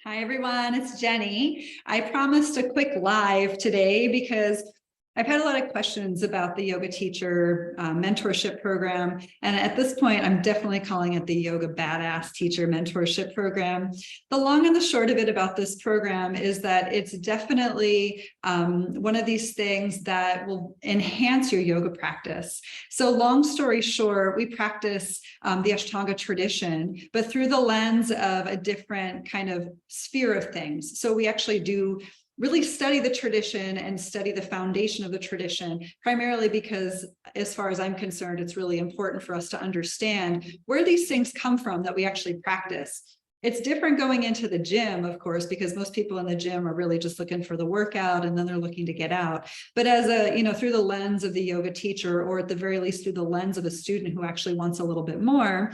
Hi, everyone. It's Jenny. I promised a quick live today because I've had a lot of questions about the yoga teacher mentorship program. And at this point, I'm definitely calling it the Yoga Badass Teacher Mentorship Program. The long and the short of it about this program is that it's definitely one of these things that will enhance your yoga practice. So long story short, we practice the Ashtanga tradition, but through the lens of a different kind of sphere of things. So we actually do really study the tradition and study the foundation of the tradition, primarily because, as far as I'm concerned, it's really important for us to understand where these things come from that we actually practice. It's different going into the gym, of course, because most people in the gym are really just looking for the workout and then they're looking to get out. But as through the lens of the yoga teacher, or at the very least through the lens of a student who actually wants a little bit more.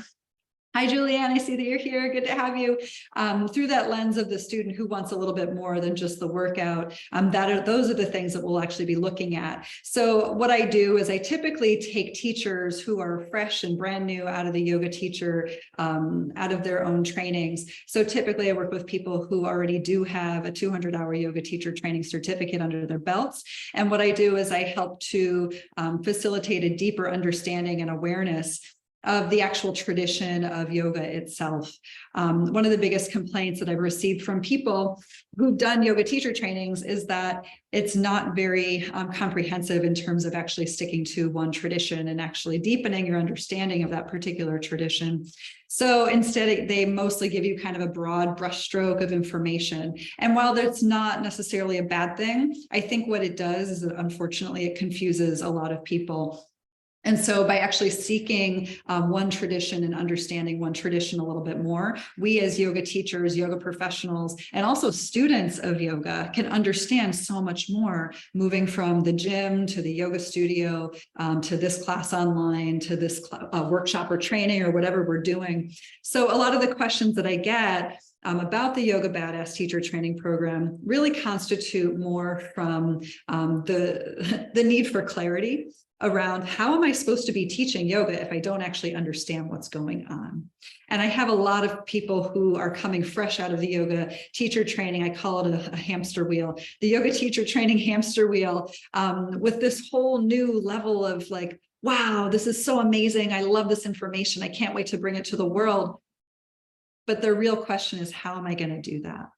Hi, Julianne, I see that you're here. Good to have you. Through that lens of the student who wants a little bit more than just the workout, those are the things that we'll actually be looking at. So what I do is I typically take teachers who are fresh and brand new out of the yoga teacher, out of their own trainings. So typically I work with people who already do have a 200-hour yoga teacher training certificate under their belts. And what I do is I help to facilitate a deeper understanding and awareness of the actual tradition of yoga itself. One of the biggest complaints that I've received from people who've done yoga teacher trainings is that it's not very comprehensive in terms of actually sticking to one tradition and actually deepening your understanding of that particular tradition. So instead, they mostly give you kind of a broad brushstroke of information. And while that's not necessarily a bad thing, I think what it does is that unfortunately it confuses a lot of people. And so by actually seeking one tradition and understanding one tradition a little bit more, we as yoga teachers, yoga professionals, and also students of yoga can understand so much more, moving from the gym to the yoga studio, to this class online, to this workshop or training or whatever we're doing. So a lot of the questions that I get about the Yoga Badass Teacher Training Program really constitute more from the need for clarity around how am I supposed to be teaching yoga if I don't actually understand what's going on. And I have a lot of people who are coming fresh out of the yoga teacher training. I call it a hamster wheel, the yoga teacher training hamster wheel, with this whole new level of like, wow, this is so amazing. I love this information. I can't wait to bring it to the world. But the real question is, how am I going to do that?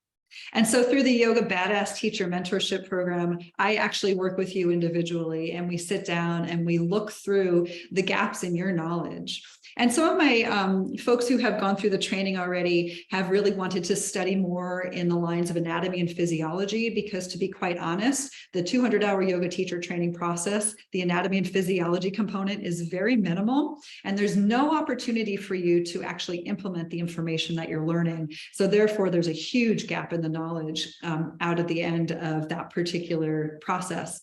And so through the Yoga Badass Teacher Mentorship Program, I actually work with you individually, and we sit down and we look through the gaps in your knowledge. And some of my folks who have gone through the training already have really wanted to study more in the lines of anatomy and physiology, because to be quite honest, the 200-hour yoga teacher training process, the anatomy and physiology component is very minimal, and there's no opportunity for you to actually implement the information that you're learning. So therefore, there's a huge gap in the knowledge out at the end of that particular process.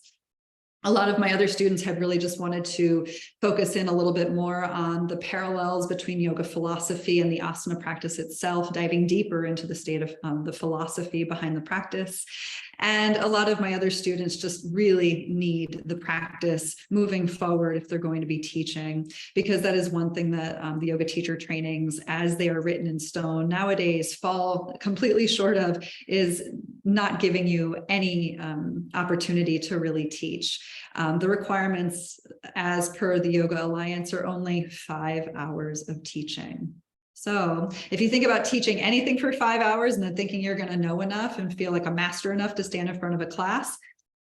A lot of my other students have really just wanted to focus in a little bit more on the parallels between yoga philosophy and the asana practice itself, diving deeper into the state of the philosophy behind the practice. And a lot of my other students just really need the practice moving forward if they're going to be teaching, because that is one thing that the yoga teacher trainings, as they are written in stone nowadays, fall completely short of, is not giving you any opportunity to really teach. The requirements as per the Yoga Alliance are only 5 hours of teaching. So if you think about teaching anything for 5 hours and then thinking you're going to know enough and feel like a master enough to stand in front of a class,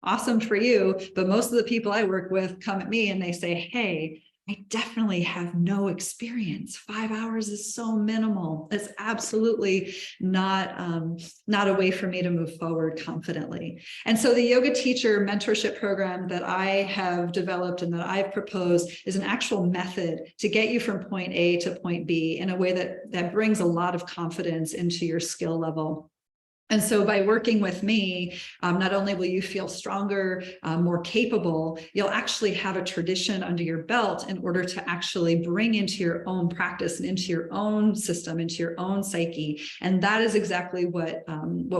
awesome for you. But most of the people I work with come at me and they say, hey, I definitely have no experience. 5 hours is so minimal. It's absolutely not a way for me to move forward confidently. And so the yoga teacher mentorship program that I have developed and that I've proposed is an actual method to get you from point A to point B in a way that brings a lot of confidence into your skill level. And so by working with me, not only will you feel stronger, more capable, you'll actually have a tradition under your belt in order to actually bring into your own practice and into your own system, into your own psyche. And that is exactly what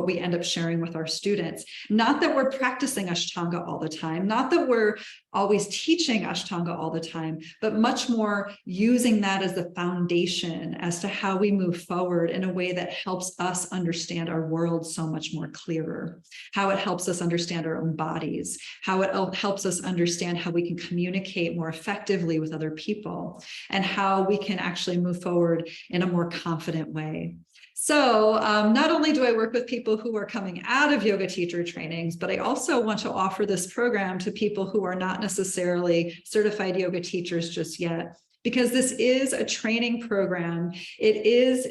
we end up sharing with our students. Not that we're practicing Ashtanga all the time, not that we're always teaching Ashtanga all the time, but much more using that as the foundation as to how we move forward in a way that helps us understand our world so much more clearer, how it helps us understand our own bodies, how it helps us understand how we can communicate more effectively with other people, and how we can actually move forward in a more confident way. So not only do I work with people who are coming out of yoga teacher trainings, but I also want to offer this program to people who are not necessarily certified yoga teachers just yet, because this is a training program. It is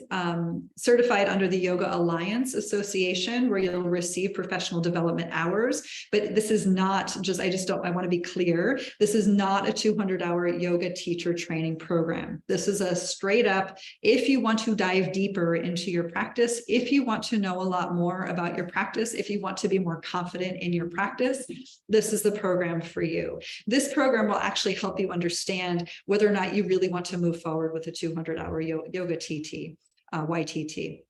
certified under the Yoga Alliance Association, where you'll receive professional development hours. But this is not just, I want to be clear, this is not a 200-hour yoga teacher training program. This is a straight up, if you want to dive deeper into your practice, if you want to know a lot more about your practice, if you want to be more confident in your practice, this is the program for you. This program will actually help you understand whether or not you really want to move forward with a 200-hour yoga TT, YTT.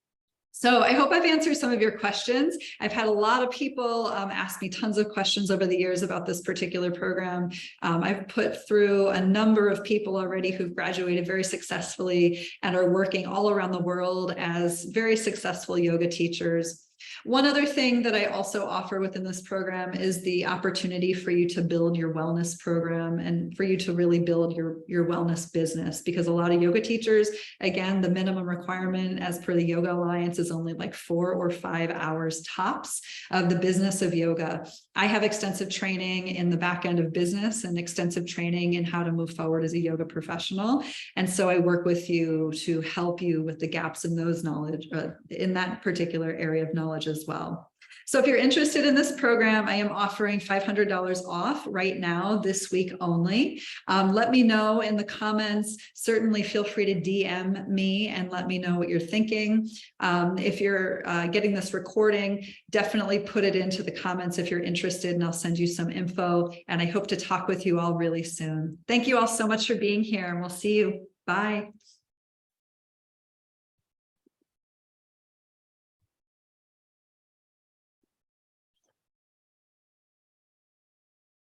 So I hope I've answered some of your questions. I've had a lot of people ask me tons of questions over the years about this particular program. I've put through a number of people already who've graduated very successfully and are working all around the world as very successful yoga teachers. One other thing that I also offer within this program is the opportunity for you to build your wellness program and for you to really build your wellness business, because a lot of yoga teachers, again, the minimum requirement as per the Yoga Alliance is only like 4 or 5 hours tops of the business of yoga. I have extensive training in the back end of business and extensive training in how to move forward as a yoga professional. And so I work with you to help you with the gaps in those knowledge, in that particular area of knowledge as well. So if you're interested in this program, I am offering $500 off right now, this week only. Let me know in the comments. Certainly feel free to DM me and let me know what you're thinking. If you're getting this recording, definitely put it into the comments if you're interested, and I'll send you some info. And I hope to talk with you all really soon. Thank you all so much for being here, and we'll see you. Bye.